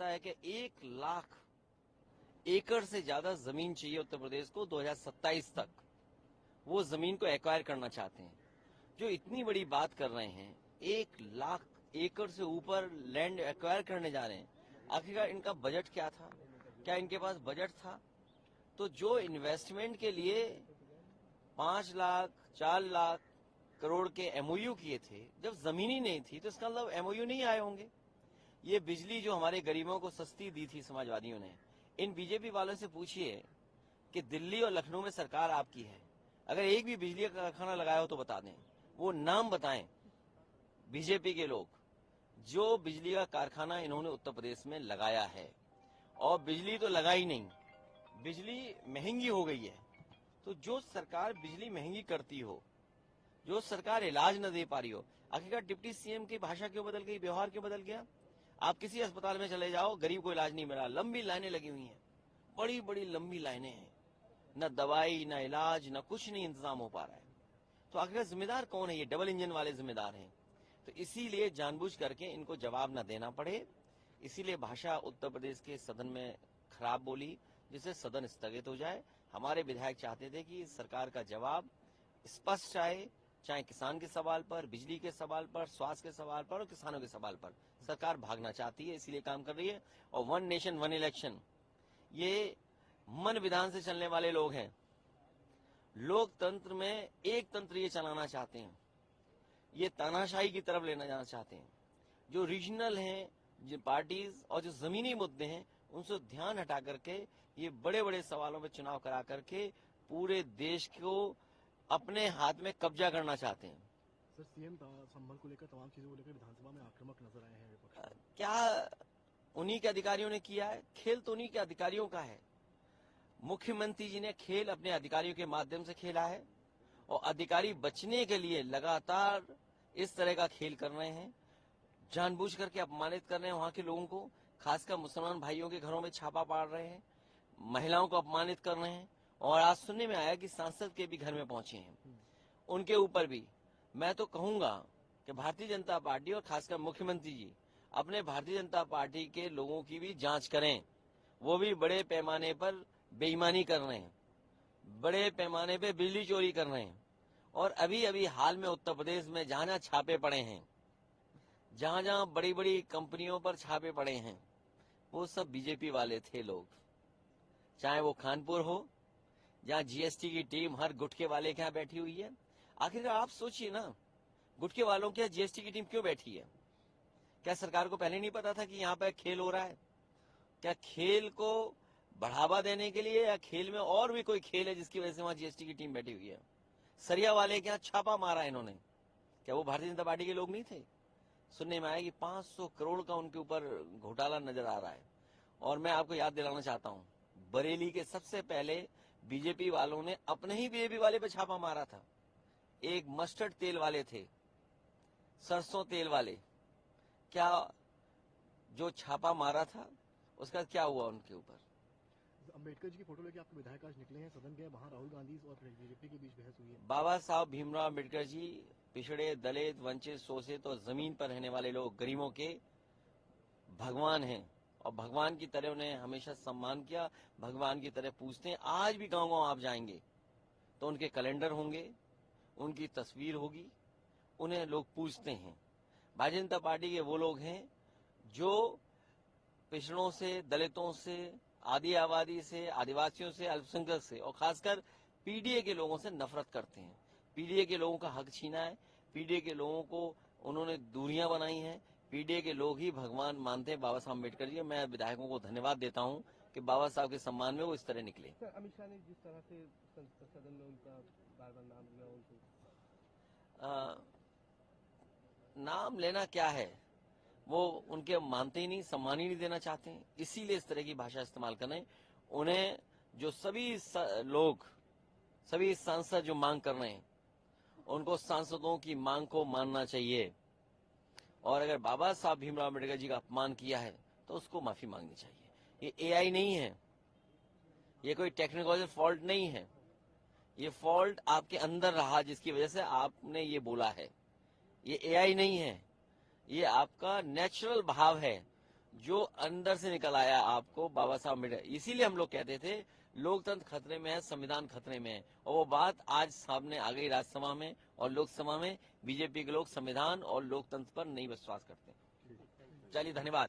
कहता है कि 1,00,000 एकड़ से ज्यादा जमीन चाहिए उत्तर प्रदेश को 2027 तक। वो जमीन को एक्वायर करना चाहते हैं। जो इतनी बड़ी बात कर रहे हैं, 1,00,000 एकड़ से ऊपर लैंड एक्वायर करने जा रहे हैं। आखिरकार इनका बजट क्या था? क्या इनके पास बजट था? तो जो इन्वेस्टमेंट के लिए 5 लाख 4 लाख करोड़ के एमओयू किए थे, जब जमीन ही नहीं थी तो इसका मतलब एमओयू नहीं आए होंगे। ये बिजली जो हमारे गरीबों को सस्ती दी थी समाजवादियों ने, इन बीजेपी वालों से पूछिए कि दिल्ली और लखनऊ में सरकार आपकी है, अगर एक भी बिजली का कारखाना लगाया हो तो बता दें, वो नाम बताएं बीजेपी के लोग जो बिजली का कारखाना इन्होंने उत्तर प्रदेश में लगाया है। और बिजली तो लगाई नहीं, बिजली महंगी हो गई है। तो जो सरकार बिजली महंगी करती हो, जो सरकार इलाज न दे पा रही हो, आखिरकार डिप्टी सीएम की भाषा क्यों बदल गई, व्यवहार क्यों बदल गया? आप किसी अस्पताल में चले जाओ, गरीब को इलाज नहीं मिला, लंबी लाइनें लगी हुई हैं, बड़ी बड़ी लंबी लाइनें हैं, न दवाई न इलाज न कुछ नहीं इंतजाम हो पा रहा है। तो आखिर जिम्मेदार कौन है? ये डबल इंजन वाले जिम्मेदार हैं। तो इसीलिए जानबूझ करके इनको जवाब न देना पड़े, इसीलिए भाषा उत्तर प्रदेश के सदन में खराब बोली, जिससे सदन स्थगित हो जाए। हमारे विधायक चाहते थे कि सरकार का जवाब स्पष्ट आए, चाहे किसान के सवाल पर, बिजली के सवाल पर, स्वास्थ्य के सवाल पर और किसानों के सवाल पर। सरकार भागना चाहती है, इसीलिए काम कर रही है। और 1 नेशन 1 इलेक्शन, ये मन विधान से चलने वाले लोग हैं। लोकतंत्र में एक तंत्र ये चलाना चाहते हैं, ये तानाशाही की तरफ लेना जाना चाहते हैं। जो रीजनल हैं, जो पार्टीज और जो जमीनी मुद्दे हैं, उनसे ध्यान हटा करके ये बड़े बड़े सवालों पर चुनाव करा करके पूरे देश को अपने हाथ में कब्जा करना चाहते हैं। सर, सीएम संभल को लेकर, तमाम चीजों को लेकर विधानसभा में आक्रामक नजर आए हैं विपक्ष। क्या उन्हीं के अधिकारियों ने किया है? खेल तो उन्हीं के अधिकारियों का है। मुख्यमंत्री जी ने खेल अपने अधिकारियों के माध्यम से खेला है और अधिकारी बचने के लिए लगातार इस तरह का खेल कर रहे हैं, जानबूझ करके अपमानित कर रहे हैं वहां के लोगों को, खासकर मुसलमान भाइयों के घरों में छापा पाड़ रहे हैं, महिलाओं को अपमानित कर रहे हैं। और आज सुनने में आया कि सांसद के भी घर में पहुंचे हैं, उनके ऊपर भी। मैं तो कहूंगा कि भारतीय जनता पार्टी और खासकर मुख्यमंत्री जी अपने भारतीय जनता पार्टी के लोगों की भी जांच करें। वो भी बड़े पैमाने पर बेईमानी कर रहे हैं, बड़े पैमाने पे बिजली चोरी कर रहे हैं। और अभी अभी हाल में उत्तर प्रदेश में जहां जहां छापे पड़े हैं, जहां जहां बड़ी बड़ी कंपनियों पर छापे पड़े हैं, वो सब बीजेपी वाले थे लोग। चाहे वो कानपुर हो, जहां जीएसटी की टीम हर गुटके वाले के यहां बैठी हुई है। आखिर आप सोचिए ना, गुटके वालों के यहाँ जीएसटी की टीम क्यों बैठी है? क्या सरकार को पहले नहीं पता था कि यहाँ पर खेल हो रहा है? क्या खेल को बढ़ावा देने के लिए, या खेल में और भी कोई खेल है जिसकी वजह से वहां जीएसटी की टीम बैठी हुई है? सरिया वाले के यहाँ छापा मारा इन्होंने, क्या वो भारतीय जनता पार्टी के लोग नहीं थे? सुनने में आया कि 500 करोड़ का उनके ऊपर घोटाला नजर आ रहा है। और मैं आपको याद दिलाना चाहता हूं, बरेली के सबसे पहले बीजेपी वालों ने अपने ही बीजेपी वाले पे छापा मारा था। एक मस्टर्ड तेल वाले थे, सरसों तेल वाले, क्या जो छापा मारा था उसका क्या हुआ उनके ऊपर? अम्बेडकर जी की फोटो लेके आपके विधायक आज निकले हैं सदन के वहां, राहुल गांधी और बीजेपी के बीच बहस हुई है। बाबा साहब भीमराव अम्बेडकर जी पिछड़े, दलित, वंचित, शोषित और जमीन पर रहने वाले लोग, गरीबों के भगवान हैं। और भगवान की तरह उन्हें हमेशा सम्मान किया, भगवान की तरह पूजते हैं। आज भी गांव गांव आप जाएंगे तो उनके कैलेंडर होंगे, उनकी तस्वीर होगी, उन्हें लोग पूजते हैं। भारतीय जनता पार्टी के वो लोग हैं जो पिछड़ों से, दलितों से, आदि आबादी से, आदिवासियों से, अल्पसंख्यक से और खासकर पीडीए के लोगों से नफरत करते हैं। पीडीए के लोगों का हक छीना है, पीडीए के लोगों को उन्होंने दूरियां बनाई हैं। पीडीए के लोग ही भगवान मानते हैं बाबा साहब अम्बेडकर जी। मैं विधायकों को धन्यवाद देता हूं कि बाबा साहब के सम्मान में वो इस तरह निकले। सर, अमित शाह ने जिस तरह से सदन में उनका बार बार नाम लिया, उनको नाम लेना क्या है, वो उनके मानते ही नहीं, सम्मान ही नहीं देना चाहते हैं, इसीलिए इस तरह की भाषा इस्तेमाल कर रहे हैं। उन्हें जो सभी लोग, सभी सांसद जो मांग कर रहे हैं, उनको सांसदों की मांग को मानना चाहिए। और अगर बाबा साहब भीमराव अम्बेडकर जी का अपमान किया है तो उसको माफी मांगनी चाहिए। ये एआई नहीं है, ये कोई टेक्निकल फॉल्ट नहीं है, ये फॉल्ट आपके अंदर रहा जिसकी वजह से आपने ये बोला है। ये एआई नहीं है, ये आपका नेचुरल भाव है जो अंदर से निकल आया आपको बाबा साहब अम्बेडकर। इसीलिए हम लोग कहते थे लोकतंत्र खतरे में है, संविधान खतरे में है, और वो बात आज सामने आ गई राज्यसभा में और लोकसभा में। बीजेपी के लोग संविधान और लोकतंत्र पर नहीं विश्वास करते। चलिए, धन्यवाद।